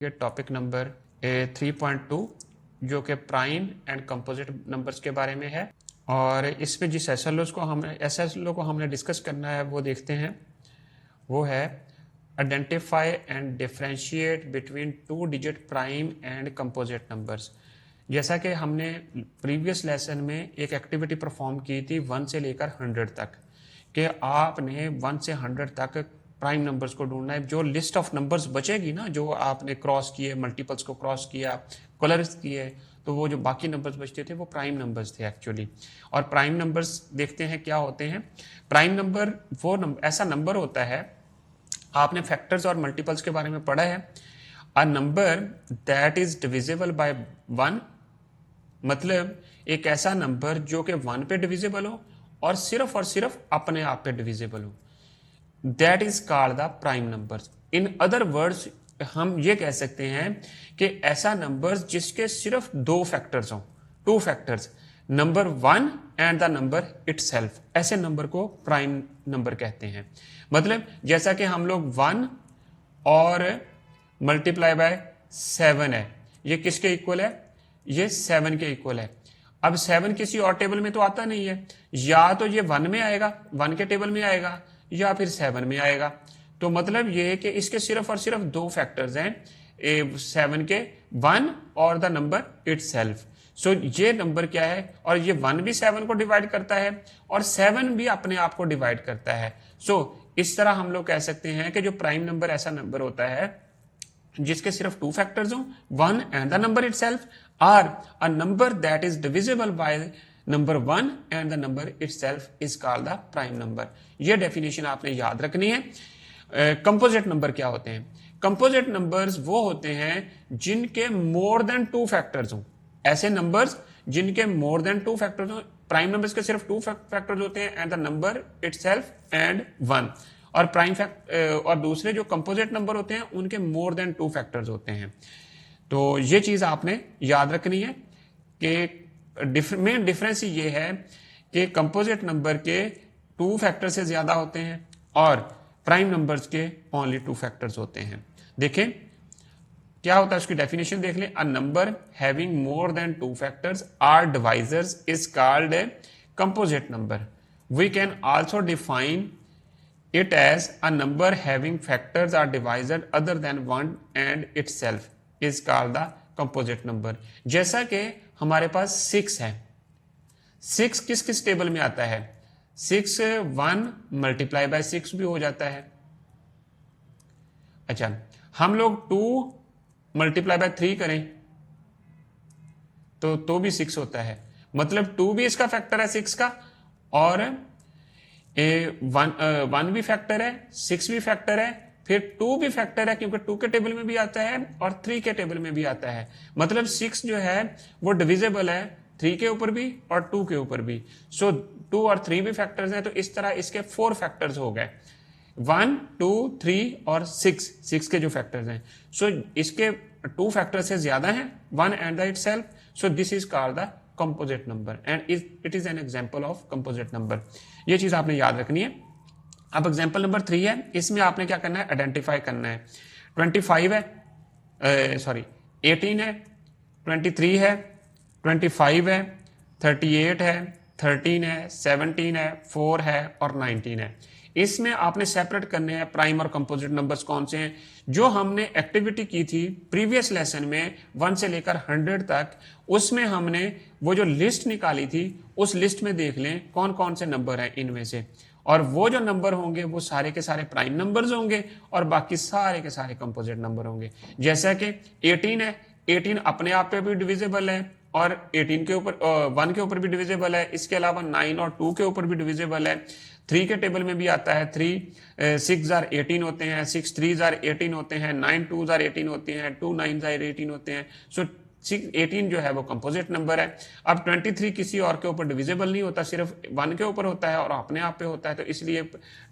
ये topic number 3.2 जो कि प्राइम एंड कंपोजिट नंबर्स के बारे में है। और इसमें जिस एसएलओ को हमने डिस्कस करना है वो देखते हैं। वो है identify and differentiate between 2 digit prime and composite numbers. जैसा कि हमने प्रीवियस लेसन में एक एक्टिविटी परफॉर्म की थी 1 से लेकर 100 तक, कि आपने 1 से 100 तक प्राइम नंबर्स को ढूंढना है। जो लिस्ट ऑफ नंबर्स बचेगी ना, जो आपने क्रॉस किए, मल्टीपल्स को क्रॉस किया, कलर्स किए, तो वो जो बाकी नंबर्स बचते थे वो प्राइम नंबर्स थे एक्चुअली। और प्राइम नंबर्स देखते हैं क्या होते हैं। प्राइम नंबर वो ऐसा नंबर होता है, आपने फैक्टर्स और मल्टीपल्स के बारे में पढ़ा है। अ number that is divisible bye 1, मतलब एक ऐसा नंबर जो कि 1 पे डिविजिबल हो और सिर्फ अपने आप पे डिविजिबल हो, that is called the prime numbers. In other words हम ये कह सकते हैं कि ऐसा नंबर्स जिसके सिर्फ 2 फैक्टर्स हों, 2 factors, number 1 and the number itself, ऐसे नंबर को प्राइम नंबर कहते हैं। मतलब जैसा कि हम लोग 1 और मल्टीप्लाई बाय 7 है, ये किसके इक्वल है? ये 7 के इक्वल है। अब 7 किसी और टेबल में तो आता नहीं है, या तो ये 1 में आएगा, 1 के टेबल में आएगा, या फिर 7 में आएगा। तो मतलब ये है कि इसके सिर्फ और सिर्फ 2 फैक्टर्स हैं, 7 के, 1 और द नंबर इटसेल्फ। सो ये नंबर क्या है? और ये 1 भी 7 को डिवाइड करता है और 7 भी अपने आप को डिवाइड करता है। सो इस तरह हम लोग कह सकते हैं कि जो प्राइम नंबर ऐसा नंबर होता है जिसके सिर्फ 2 फैक्टर्स हों, 1 and the number itself, or a number that is divisible by number 1 and the number itself is called the prime number. ये डेफिनेशन आपने याद रखनी है। कंपोजिट नंबर क्या होते हैं? कंपोजिट नंबर्स वो होते हैं जिनके मोर देन 2 फैक्टर्स हों। ऐसे नंबर्स जिनके मोर देन 2 फैक्टर्स हों। प्राइम नंबर्स के सिर्फ 2 फैक्टर्स होते हैं, and the number itself and 1। और और दूसरे जो कंपोजिट नंबर होते हैं उनके मोर देन 2 फैक्टर्स होते हैं। तो ये चीज आपने याद रखनी है कि मेन डिफरेंस ये है कि कंपोजिट नंबर के 2 फैक्टर से ज्यादा होते हैं और प्राइम नंबर्स के ओनली 2 फैक्टर्स होते हैं। देखें क्या होता है, उसकी डेफिनेशन देख लें। A number having more than 2 factors or divisors is called a composite number. We can also define it as a number having factors or divisor other than 1 and itself is called the composite number। जैसा कि हमारे पास 6 है, 6 किस किस table में आता है? 6 1 multiply by 6 भी हो जाता है। अच्छा, हम लोग 2 मल्टीप्लाई बाय 3 करें तो भी 6 होता है, मतलब 2 भी इसका फैक्टर है 6 का, और 1 भी फैक्टर है, 6 भी फैक्टर है, फिर 2 भी फैक्टर है क्योंकि 2 के टेबल में भी आता है और 3 के टेबल में भी आता है। मतलब 6 जो है वो डिविजिबल है 3 के ऊपर भी और 2 के ऊपर भी। सो 2 और 3 भी फैक्टर्स हैं, तो इस तरह इसके 4 फैक्टर्स हो गए, 1 2 3 और 6 के जो फैक्टर्स हैं। सो इसके 2 फैक्टर से ज्यादा हैं, 1 and the itself. So this is called the composite number and it is an example of composite number. ये चीज आपने याद रखनी है। अब एग्जांपल नंबर 3 है, इसमें आपने क्या करना है? आइडेंटिफाई करना है। 25 है, 18 है, 23 है, 25 है, 38 है, 13 है, 17 है, 4 है और 19 है। इसमें आपने सेपरेट करने हैं प्राइम और कंपोजिट नंबर्स कौन से हैं। जो हमने एक्टिविटी की थी प्रीवियस लेसन में 1 से लेकर 100 तक, उसमें हमने वो जो लिस्ट निकाली थी, उस लिस्ट में देख लें कौन कौन से नंबर हैं इनमें से, और वो जो नंबर होंगे वो सारे के सारे प्राइम नंबर्स होंगे और बाकी सारे के सारे कंपोजिट नंबर होंगे। जैसा कि 18 है, 18 अपने आप पे भी डिविजिबल है और 18 के ऊपर 1 के ऊपर भी डिविजिबल है। इसके अलावा 9 और 2 के ऊपर भी डिविजिबल है। 3 के टेबल में भी आता है, 3 6 आर 18 होते हैं, 6 3 आर 18 होते हैं, 9 2 आर 18 होते हैं, 2 9 आर 18 होते हैं। सो 18 जो है वो कंपोजिट नंबर है। अब 23 किसी और के ऊपर डिविजिबल नहीं होता, सिर्फ 1 के ऊपर होता है और अपने आप पे होता है, तो इसलिए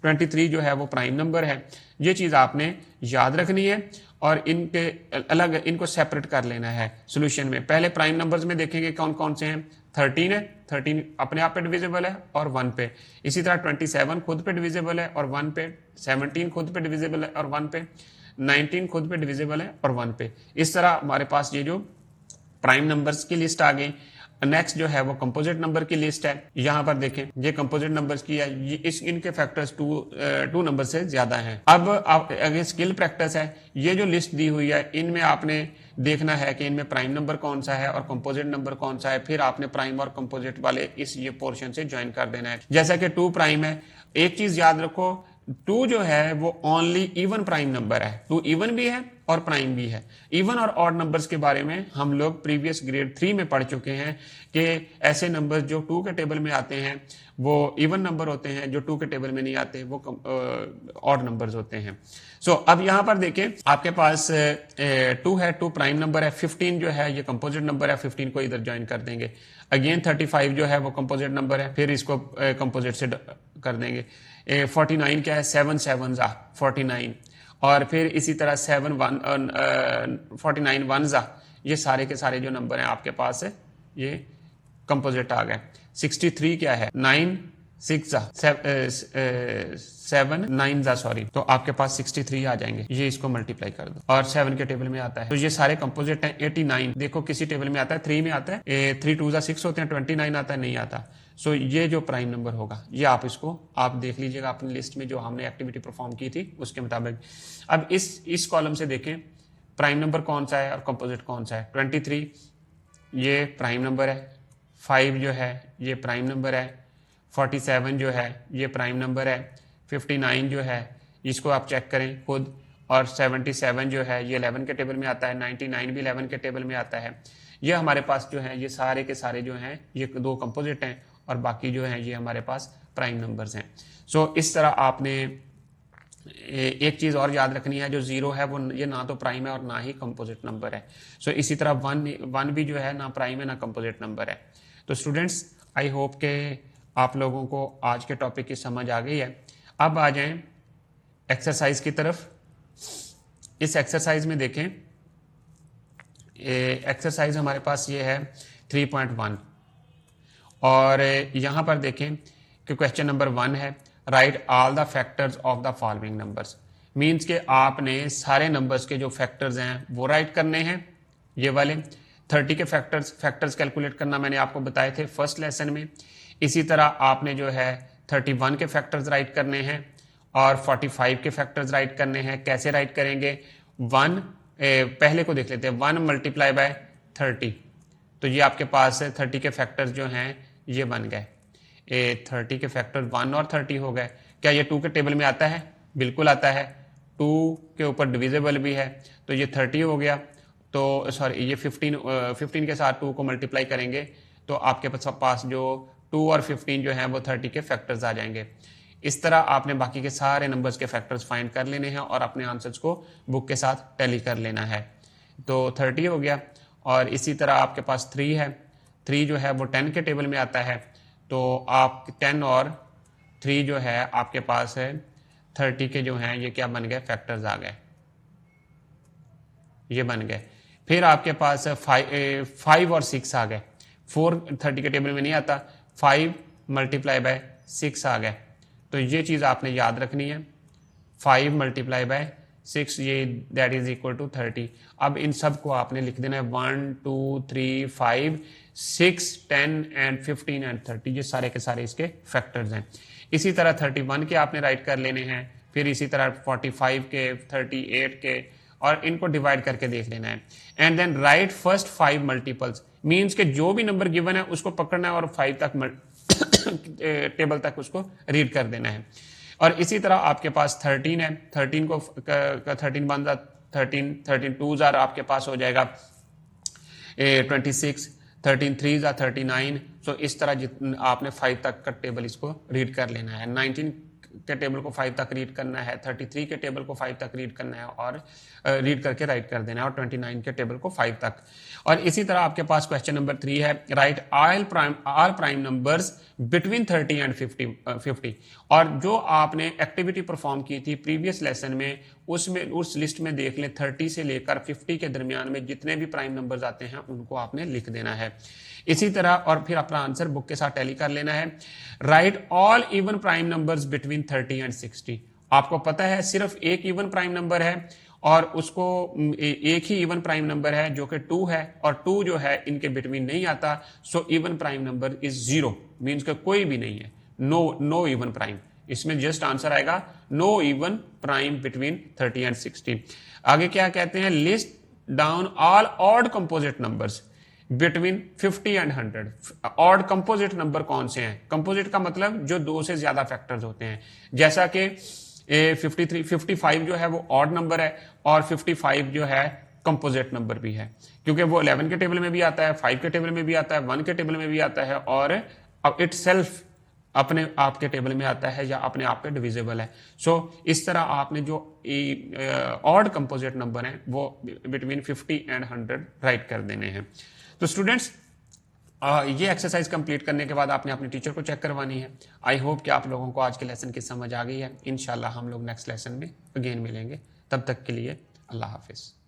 23 जो है वो प्राइम नंबर है। ये चीज आपने याद रखनी है और इनके अलग इनको सेपरेट कर लेना है सोल्यूशन में। पहले प्राइम नंबर्स में देखेंगे कौन कौन से हैं। 13 है, 13 अपने आप पे डिविजिबल है और 1 पे। इसी तरह 27 खुद पे डिविजिबल है और 1 पे। 17 खुद पे डिविजिबल है और 1 पे। 19 खुद पे डिविजिबल है और 1 पे। इस तरह हमारे पास ये जो प्राइम नंबर्स की लिस्ट आ गई। नेक्स्ट जो है वो कंपोजिट नंबर की लिस्ट है। यहाँ पर देखें ये कंपोजिट नंबर्स की है, ये इनके फैक्टर्स टू नंबर से ज्यादा हैं। अब आप अगर स्किल प्रैक्टिस है, ये जो लिस्ट दी हुई है इनमें आपने देखना है कि इनमें प्राइम नंबर कौन सा है और कंपोजिट नंबर कौन सा है, फिर आपने प्राइम और कंपोजिट वाले इस ये पोर्शन से ज्वाइन कर देना है। जैसा कि 2 प्राइम है, एक चीज याद रखो 2 जो है वो ओनली इवन प्राइम नंबर है, 2 इवन भी है और प्राइम भी है। इवन और ऑड नंबर्स के बारे में हम लोग प्रीवियस ग्रेड 3 में पढ़ चुके हैं कि ऐसे नंबर्स जो 2 के टेबल में आते हैं वो इवन नंबर होते हैं, जो 2 के टेबल में नहीं आते वो ऑड नंबर्स होते हैं। सो अब यहां पर देखें आपके पास 2 है, 2 प्राइम नंबर है, 15 जो है ये कंपोजिट नंबर है, 15 को इधर ज्वाइन कर देंगे। अगेन 35 जो है वो कंपोजिट नंबर है, फिर इसको कंपोजिट से कर देंगे। 49 क्या है, 7 7 49, और फिर इसी तरह 7 1 49 1 ये सारे के सारे जो नंबर हैं आपके पास है ये कंपोजिट आ गए। 63 क्या है, 9 6 7 9 सॉरी, तो आपके पास 63 आ जाएंगे। ये इसको मल्टीप्लाई कर दो और 7 के टेबल में आता है, तो ये सारे कंपोजिट हैं। 89 देखो किसी टेबल में आता है, 3 में आता है, 3 2 6 होते हैं, 29 आता है, नहीं आता। सो ये जो प्राइम नंबर होगा ये आप इसको आप देख लीजिएगा अपनी लिस्ट में जो हमने एक्टिविटी परफॉर्म की थी उसके मुताबिक। अब इस कॉलम से देखें प्राइम नंबर कौन सा है और कंपोजिट कौन सा है। 23 ये प्राइम नंबर है, 5 जो है ये प्राइम नंबर है, 47 जो है ये प्राइम नंबर है, 59 जो है इसको आप चेक करें खुद, और 77 जो है ये 11 के टेबल में आता है, 99 भी 11 के टेबल में आता है। ये हमारे पास जो है ये सारे के सारे जो हैं ये 2 कंपोजिट हैं और बाकी जो है ये हमारे पास प्राइम नंबर्स हैं। सो इस तरह आपने एक चीज और याद रखनी है, जो 0 है वो ये ना तो प्राइम है और ना ही कंपोजिट नंबर है। सो इसी तरह 1 भी जो है ना प्राइम है ना कंपोजिट नंबर है। तो स्टूडेंट्स आई होप के आप लोगों को आज के टॉपिक की समझ आ गई है। अब आ जाएं एक्सरसाइज की तरफ। इस एक्सरसाइज में देखें एक्सरसाइज हमारे पास ये है 3.1 और यहां पर देखें कि क्वेश्चन नंबर 1 है, right all the factors of the following numbers. Means के आपने सारे नंबर्स के जो फैक्टर्स हैं वो राइट करने हैं, ये वाले 30 के फैक्टर्स कैलकुलेट करना मैंने आपको बताए थे फर्स्ट लेसन में। इसी तरह आपने जो है 31 के फैक्टर्स राइट करने हैं और 45 के फैक्टर्स राइट करने हैं। कैसे राइट करेंगे, 1 पहले को देख लेते हैं, 1 मल्टीप्लाई बाय 30, तो ये आपके पास 30 के फैक्टर्स जो हैं ये बन गए। 30 के फैक्टर 1 और 30 हो गए। क्या ये 2 के टेबल में आता है, बिल्कुल आता है, 2 के ऊपर डिविजिबल भी है, तो ये 30 हो गया। तो सॉरी ये 15 के साथ 2 को मल्टीप्लाई करेंगे तो आपके पास जो 2 और 15 जो है वो 30 के फैक्टर्स आ जाएंगे। इस तरह आपने बाकी के सारे नंबर्स के फैक्टर्स फाइंड कर लेने हैं और अपने आंसर्स को बुक के साथ टैली कर लेना है। तो 30 हो गया। और इसी तरह आपके पास 3 है, 3 जो है वो 10 के टेबल में आता है, तो आप 10 और 3 जो है आपके पास है 30 के जो हैं ये क्या बन गए, फैक्टर्स आ गए, ये बन गए। फिर आपके पास 5 और 6 आ गए, 4 30 के टेबल में नहीं आता, 5 मल्टीप्लाई बाय 6 आ गए, तो ये चीज आपने याद रखनी है, 5 मल्टीप्लाई बाय 6 ये दैट इज इक्वल टू 30। अब इन सब को आपने लिख देना है 1 2 3 5 6 10 एंड 15 एंड 30, ये सारे के सारे इसके फैक्टर्स हैं। इसी तरह 31 के आपने राइट कर लेने हैं, फिर इसी तरह 45 के, 38 के, और इनको डिवाइड करके देख लेना है। And then write first 5 multiples, means के जो भी नंबर गिवन है उसको पकड़ना है और 5 तक टेबल तक उसको रीड कर देना है। और इसी तरह आपके पास 13 है, 13 को 13 बन 13 2 आपके पास हो जाएगा 26, 13 3 39। सो इस तरह आपने 5 तक का टेबल इसको रीड कर लेना है। 19 के टेबल को 5 तक रीड करना है, 33 के टेबल को 5 तक रीड करना है और रीड करके राइट कर देना है, और 29 के टेबल को 5 तक। और इसी तरह आपके पास क्वेश्चन नंबर 3 है, right all prime numbers between 30 and 50। और जो आपने एक्टिविटी परफॉर्म की थी प्रीवियस लेसन में उसमें उस लिस्ट में देख लें 30 से लेकर 50 के दरमियान में जितने भी प्राइम नंबर्स आते हैं उनको आपने लिख देना है। इसी तरह और फिर अपना आंसर बुक के साथ टैली कर लेना है। Right all even prime numbers between 30 and 60। आपको पता है सिर्फ एक इवन प्राइम नंबर है और उसको एक ही इवन प्राइम नंबर है जो कि 2 है, और 2 जो है इनके बिटवीन नहीं आता, so even prime number is 0, means का कोई भी नहीं है, नो इवन प्राइम। इसमें जस्ट आंसर आएगा no even prime between 30 and 16। आगे क्या कहते हैं, list down all odd composite numbers between 50 and 100। Odd composite number कौन से हैं? कंपोजिट का मतलब जो 2 से ज्यादा फैक्टर्स होते हैं, जैसा कि 55 जो है वो ऑड नंबर है, और 55 जो है कंपोजिट नंबर भी है, क्योंकि वो 11 के टेबल में भी आता है, 5 के टेबल में भी आता है, 1 के टेबल में भी आता है, और इटसेल्फ अपने आप के टेबल में आता है या अपने आप पे डिविजिबल है। सो इस तरह आपने जो ऑड कंपोजिट नंबर हैं वो बिटवीन 50 एंड 100 राइट कर देने हैं। तो स्टूडेंट्स, ये एक्सरसाइज कंप्लीट करने के बाद आपने अपने टीचर को चेक करवानी है। आई होप कि आप लोगों को आज के लेसन की समझ आ गई है। इंशाल्लाह हम लोग नेक्स्ट लेसन में अगेन मिलेंगे। तब तक के लिए अल्लाह हाफिज़।